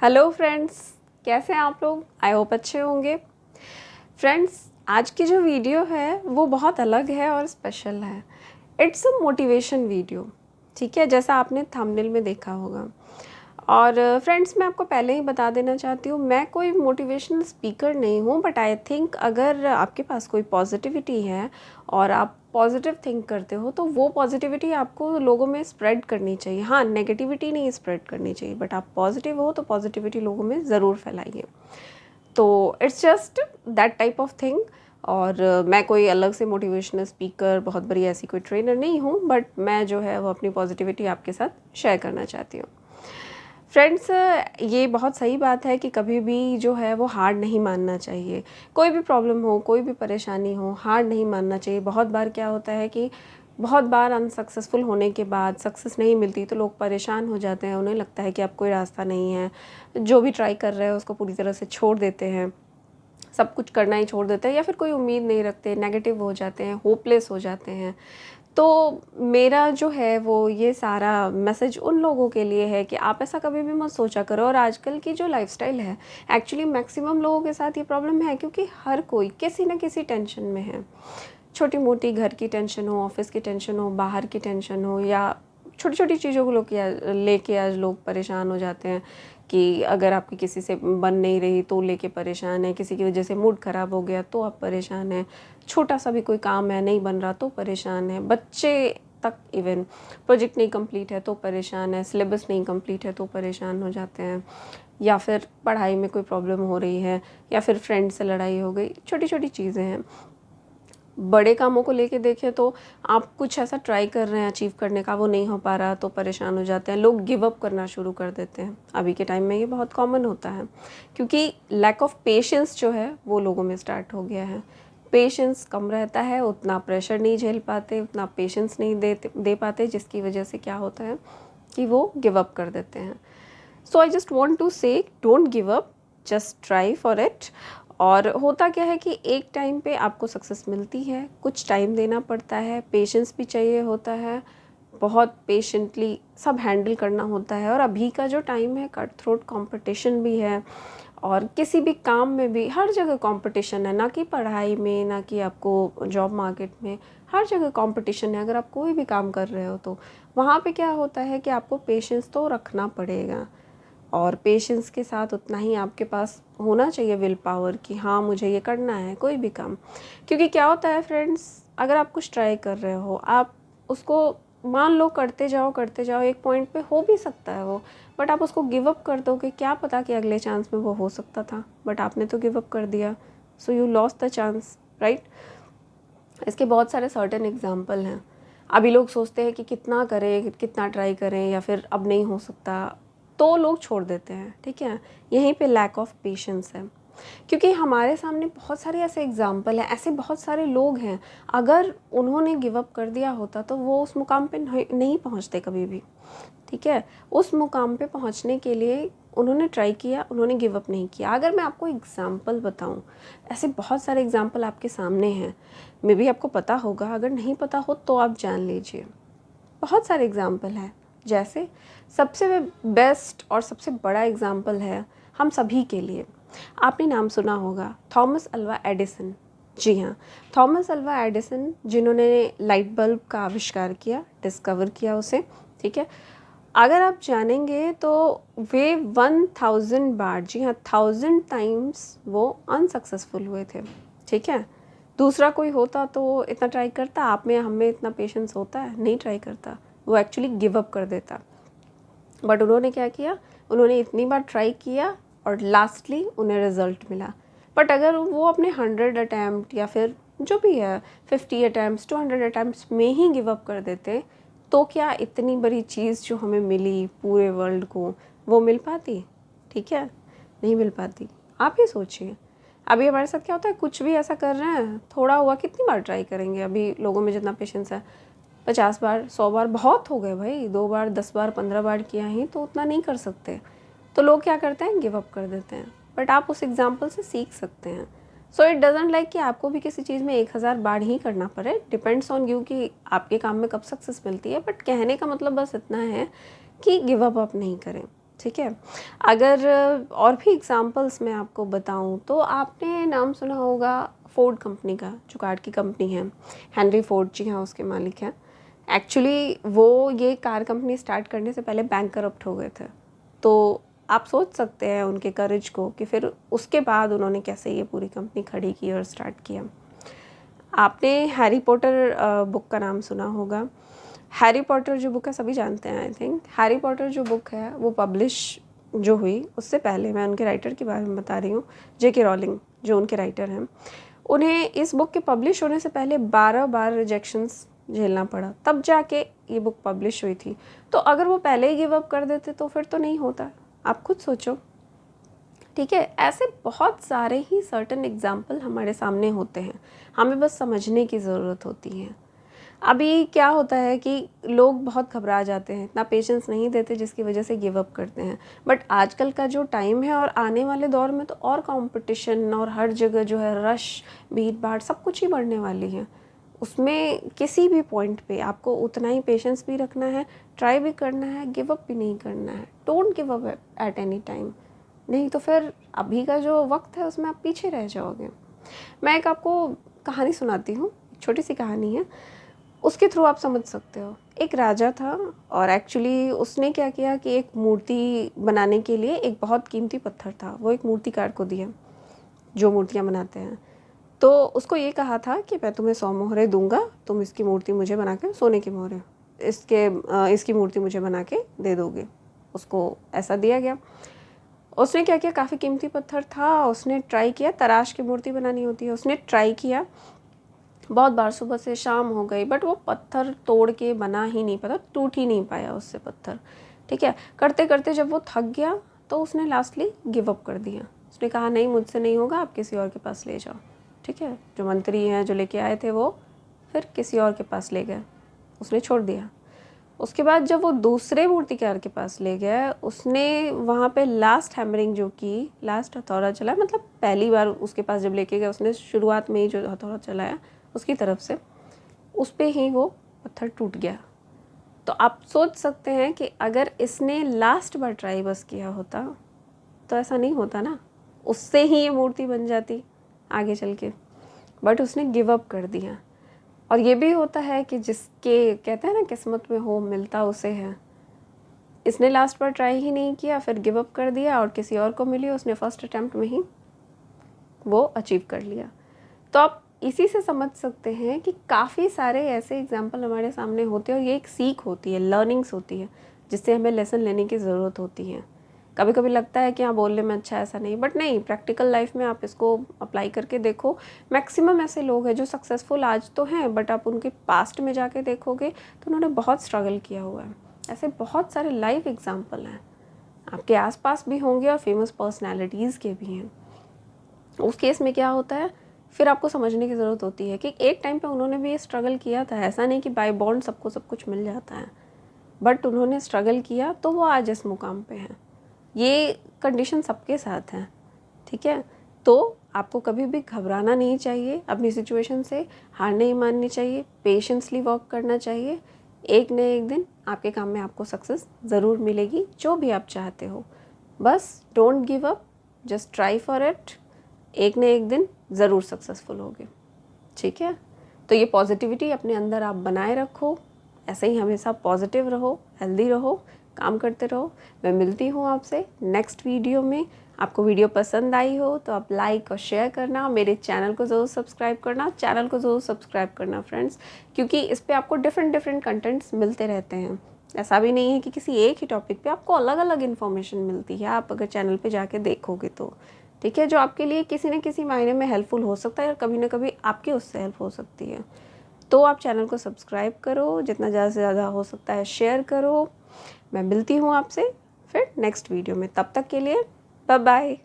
Hello friends, कैसे हैं आप लोग? आई होप अच्छे होंगे। फ्रेंड्स, आज की जो वीडियो है वो बहुत अलग है और स्पेशल है। इट्स अ मोटिवेशन वीडियो, ठीक है, जैसा आपने थंबनेल में देखा होगा। और फ्रेंड्स, मैं आपको पहले ही बता देना चाहती हूँ, मैं कोई मोटिवेशनल स्पीकर नहीं हूँ, बट आई थिंक अगर आपके पास कोई पॉजिटिविटी है और आप पॉजिटिव थिंक करते हो तो वो पॉजिटिविटी आपको लोगों में स्प्रेड करनी चाहिए। हाँ, नेगेटिविटी नहीं स्प्रेड करनी चाहिए, बट आप पॉजिटिव हो तो पॉजिटिविटी लोगों में ज़रूर फैलाइए। तो it's just that type of thing. और मैं कोई अलग से मोटिवेशनल स्पीकर, बहुत बड़ी ऐसी कोई ट्रेनर नहीं हूँ, बट मैं जो है वो अपनी पॉजिटिविटी आपके साथ शेयर करना चाहती हूँ। फ्रेंड्स, ये बहुत सही बात है कि कभी भी जो है वो हार नहीं मानना चाहिए। कोई भी प्रॉब्लम हो, कोई भी परेशानी हो, हार नहीं मानना चाहिए। बहुत बार क्या होता है कि बहुत बार अनसक्सेसफुल होने के बाद सक्सेस नहीं मिलती तो लोग परेशान हो जाते हैं, उन्हें लगता है कि अब कोई रास्ता नहीं है, जो भी ट्राई कर रहे हैं उसको पूरी तरह से छोड़ देते हैं, सब कुछ करना ही छोड़ देते हैं, या फिर कोई उम्मीद नहीं रखते, नेगेटिव हो जाते हैं, होपलेस हो जाते हैं। तो मेरा जो है वो ये सारा मैसेज उन लोगों के लिए है कि आप ऐसा कभी भी मत सोचा करो। और आजकल की जो लाइफस्टाइल है, एक्चुअली मैक्सिमम लोगों के साथ ये प्रॉब्लम है, क्योंकि हर कोई किसी न किसी टेंशन में है। छोटी मोटी घर की टेंशन हो, ऑफिस की टेंशन हो, बाहर की टेंशन हो, या छोटी छोटी चीज़ों को लेके आज लोग परेशान हो जाते हैं कि अगर आपकी किसी से बन नहीं रही तो लेके परेशान है, किसी की वजह से मूड ख़राब हो गया तो आप परेशान हैं, छोटा सा भी कोई काम है नहीं बन रहा तो परेशान है, बच्चे तक इवन प्रोजेक्ट नहीं कंप्लीट है तो परेशान है, सिलेबस नहीं कंप्लीट है तो परेशान हो जाते हैं, या फिर पढ़ाई में कोई प्रॉब्लम हो रही है, या फिर फ्रेंड से लड़ाई हो गई, छोटी छोटी चीज़ें हैं। बड़े कामों को लेके देखें तो आप कुछ ऐसा ट्राई कर रहे हैं अचीव करने का, वो नहीं हो पा रहा तो परेशान हो जाते हैं, लोग गिव अप करना शुरू कर देते हैं। अभी के टाइम में ये बहुत कॉमन होता है, क्योंकि लैक ऑफ पेशेंस जो है वो लोगों में स्टार्ट हो गया है। पेशेंस कम रहता है, उतना प्रेशर नहीं झेल पाते, उतना पेशेंस नहीं दे पाते, जिसकी वजह से क्या होता है कि वो गिव अप कर देते हैं। सो आई जस्ट वॉन्ट टू से don't give up, just try for it. और होता क्या है कि एक टाइम पे आपको सक्सेस मिलती है, कुछ टाइम देना पड़ता है, पेशेंस भी चाहिए होता है, बहुत पेशेंटली सब हैंडल करना होता है। और अभी का जो टाइम है, कट थ्रोट कंपटीशन भी है, और किसी भी काम में भी हर जगह कंपटीशन है, ना कि पढ़ाई में, ना कि आपको जॉब मार्केट में, हर जगह कंपटीशन है। अगर आप कोई भी काम कर रहे हो तो वहाँ पे क्या होता है कि आपको पेशेंस तो रखना पड़ेगा, और पेशेंस के साथ उतना ही आपके पास होना चाहिए विल पावर कि हाँ मुझे ये करना है कोई भी काम। क्योंकि क्या होता है फ्रेंड्स, अगर आप कुछ ट्राई कर रहे हो, आप उसको मान लो करते जाओ, एक पॉइंट पे हो भी सकता है वो, बट आप उसको गिव अप कर दोगे, क्या पता कि अगले चांस में वो हो सकता था, बट आपने तो गिव अप कर दिया, so you lost the chance, right. इसके बहुत सारे सर्टेन एग्जाम्पल हैं। अभी लोग सोचते हैं कि कितना करें, कितना ट्राई करें, या फिर अब नहीं हो सकता तो लोग छोड़ देते हैं, ठीक है। यहीं पे लैक ऑफ पेशेंस है, क्योंकि हमारे सामने बहुत सारे ऐसे एग्जाम्पल हैं, ऐसे बहुत सारे लोग हैं, अगर उन्होंने गिव अप कर दिया होता तो वो उस मुकाम पे नहीं पहुंचते कभी भी, ठीक है। उस मुकाम पे पहुंचने के लिए उन्होंने ट्राई किया, उन्होंने गिव अप नहीं किया। अगर मैं आपको एग्जाम्पल बताऊं, ऐसे बहुत सारे एग्जाम्पल आपके सामने हैं, मे बी आपको पता होगा, अगर नहीं पता हो तो आप जान लीजिए। बहुत सारे एग्जाम्पल हैं, जैसे सबसे बेस्ट और सबसे बड़ा एग्जाम्पल है हम सभी के लिए, आपने नाम सुना होगा, थॉमस अल्वा एडिसन। जी हाँ, थॉमस अल्वा एडिसन, जिन्होंने लाइट बल्ब का आविष्कार किया, डिस्कवर किया उसे, ठीक है। अगर आप जानेंगे तो वे 1000 बार, जी हाँ 1000 टाइम्स वो अनसक्सेसफुल हुए थे, ठीक है। दूसरा कोई होता तो इतना ट्राई करता, आप में हम में इतना पेशेंस होता है, नहीं ट्राई करता, वो एक्चुअली गिव अप कर देता। बट उन्होंने क्या किया, उन्होंने इतनी बार ट्राई किया और लास्टली उन्हें रिजल्ट मिला। बट अगर वो अपने 100 अटैम्प्ट या फिर जो भी है 50 अटैम्प्ट 200 अटैम्प्ट में ही गिव अप कर देते तो क्या इतनी बड़ी चीज़ जो हमें मिली पूरे वर्ल्ड को, वो मिल पाती? ठीक है, नहीं मिल पाती। आप ही सोचिए, अभी हमारे साथ क्या होता है, कुछ भी ऐसा कर रहे हैं, थोड़ा हुआ कितनी बार ट्राई करेंगे, अभी लोगों में जितना पेशेंस है, 50 बार 100 बार बहुत हो गए भाई, 2 बार 10 बार 15 बार किया ही तो उतना नहीं कर सकते, तो लोग क्या करते हैं, गिव अप कर देते हैं। बट आप उस एग्जाम्पल से सीख सकते हैं। सो इट डजेंट लाइक कि आपको भी किसी चीज़ में 1000 बार ही करना पड़े, डिपेंड्स ऑन यू कि आपके काम में कब सक्सेस मिलती है। बट कहने का मतलब बस इतना है कि गिव अप नहीं करें, ठीक है। अगर और भी एग्जांपल्स मैं आपको बताऊं तो आपने नाम सुना होगा फोर्ड कंपनी का, जो कार की कंपनी है। हेनरी फोर्ड जी हैं उसके मालिक हैं। एक्चुअली वो ये कार कंपनी स्टार्ट करने से पहले बैंकरप्ट हो गए थे। तो आप सोच सकते हैं उनके करेज को कि फिर उसके बाद उन्होंने कैसे ये पूरी कंपनी खड़ी की और स्टार्ट किया। आपने हैरी पॉटर बुक का नाम सुना होगा। हैरी पॉटर जो बुक है सभी जानते हैं आई थिंक। हैरी पॉटर जो बुक है वो पब्लिश जो हुई उससे पहले, मैं उनके राइटर के बारे में बता रही हूँ, J.K. रॉलिंग जो उनके राइटर हैं, उन्हें इस बुक के पब्लिश होने से पहले 12 बार रिजेक्शंस झेलना पड़ा, तब जाके ये बुक पब्लिश हुई थी। तो अगर वो पहले ही गिव अप कर देते तो फिर तो नहीं होता। आप खुद सोचो, ठीक है। ऐसे बहुत सारे ही सर्टन एग्जाम्पल हमारे सामने होते हैं, हमें बस समझने की ज़रूरत होती है। अभी क्या होता है कि लोग बहुत घबरा जाते हैं, इतना पेशेंस नहीं देते, जिसकी वजह से गिव अप करते हैं। बट आजकल का जो टाइम है और आने वाले दौर में तो और कंपटीशन और हर जगह जो है रश, भीड़ भाड़ सब कुछ ही बढ़ने वाली है। उसमें किसी भी पॉइंट पे आपको उतना ही पेशेंस भी रखना है, ट्राई भी करना है, गिव अप भी नहीं करना है। Don't give up at any time, नहीं तो फिर अभी का जो वक्त है उसमें आप पीछे रह जाओगे। मैं एक आपको कहानी सुनाती हूँ, छोटी सी कहानी है, उसके थ्रू आप समझ सकते हो। एक राजा था और एक्चुअली उसने क्या किया कि एक मूर्ति बनाने के लिए एक बहुत कीमती पत्थर था, वो एक मूर्तिकार को दिया जो मूर्तियाँ बनाते हैं। तो उसको ये कहा था कि मैं तुम्हें 100 मोहरे दूंगा, तुम इसकी मूर्ति मुझे बना के, सोने की मोहरे, इसकी मूर्ति मुझे बना के दे दोगे। उसको ऐसा दिया गया। उसने क्या किया, काफ़ी कीमती पत्थर था, उसने ट्राई किया, तराश की मूर्ति बनानी होती है, उसने ट्राई किया बहुत बार, सुबह से शाम हो गई, बट वो पत्थर तोड़ के बना ही नहीं पाया, टूट ही नहीं पाया उससे पत्थर। ठीक है, करते करते जब वो थक गया तो उसने लास्टली गिव अप कर दिया। उसने कहा नहीं, मुझसे नहीं होगा, आप किसी और के पास ले जाओ। ठीक है, जो मंत्री हैं जो लेके आए थे वो फिर किसी और के पास ले गए, उसने छोड़ दिया। उसके बाद जब वो दूसरे मूर्तिकार के पास ले गया, उसने वहाँ पे लास्ट हैमरिंग जो की, लास्ट हथौड़ा चलाया, मतलब पहली बार उसके पास जब लेके गया उसने शुरुआत में ही जो हथौड़ा चलाया उसकी तरफ से, उस पे ही वो पत्थर टूट गया। तो आप सोच सकते हैं कि अगर इसने लास्ट बार ट्राई बस किया होता तो ऐसा नहीं होता ना, उससे ही ये मूर्ति बन जाती आगे चल के, बट उसने गिव अप कर दिया। और ये भी होता है कि जिसके कहते हैं ना किस्मत में हो मिलता उसे है। इसने लास्ट बार ट्राई ही नहीं किया, फिर गिव अप कर दिया और किसी और को मिली, उसने फर्स्ट अटेम्प्ट में ही वो अचीव कर लिया। तो आप इसी से समझ सकते हैं कि काफ़ी सारे ऐसे एग्जाम्पल हमारे सामने होते हैं और ये एक सीख होती है, लर्निंग्स होती है, जिससे हमें लेसन लेने की ज़रूरत होती है। कभी कभी लगता है कि हाँ बोलने में अच्छा, ऐसा नहीं, बट नहीं, प्रैक्टिकल लाइफ में आप इसको अप्लाई करके देखो। मैक्सिमम ऐसे लोग हैं जो सक्सेसफुल आज तो हैं, बट आप उनके पास्ट में जाके देखोगे तो उन्होंने बहुत स्ट्रगल किया हुआ है। ऐसे बहुत सारे लाइव एग्जाम्पल हैं, आपके आसपास भी होंगे और फेमस पर्सनैलिटीज़ के भी हैं। उस केस में क्या होता है, फिर आपको समझने की ज़रूरत होती है कि एक टाइम पे उन्होंने भी ये स्ट्रगल किया था। ऐसा नहीं कि बाय बॉन्ड सबको सब कुछ मिल जाता है, बट उन्होंने स्ट्रगल किया तो वो आज इस मुकाम पे हैं। ये कंडीशन सबके साथ है, ठीक है। तो आपको कभी भी घबराना नहीं चाहिए, अपनी सिचुएशन से हार नहीं माननी चाहिए, पेशेंसली वर्क करना चाहिए। एक न एक दिन आपके काम में आपको सक्सेस ज़रूर मिलेगी, जो भी आप चाहते हो। बस don't give up, just try for it. एक न एक दिन ज़रूर सक्सेसफुल होगे, ठीक है। तो ये पॉजिटिविटी अपने अंदर आप बनाए रखो, ऐसे ही हमेशा पॉजिटिव रहो, हेल्दी रहो, काम करते रहो। मैं मिलती हूँ आपसे नेक्स्ट वीडियो में। आपको वीडियो पसंद आई हो तो आप लाइक और शेयर करना, मेरे चैनल को ज़रूर सब्सक्राइब करना फ्रेंड्स, क्योंकि इस पर आपको डिफरेंट कंटेंट्स मिलते रहते हैं। ऐसा भी नहीं है कि किसी एक ही टॉपिक पे आपको अलग अलग इन्फॉर्मेशन मिलती है, आप अगर चैनल पे जाके देखोगे तो, ठीक है, जो आपके लिए किसी न किसी मायने में हेल्पफुल हो सकता है और कभी ना कभी आपकी उससे हेल्प हो सकती है। तो आप चैनल को सब्सक्राइब करो, जितना ज़्यादा से ज़्यादा हो सकता है शेयर करो। मैं मिलती हूँ आपसे फिर नेक्स्ट वीडियो में, तब तक के लिए बाय बाय।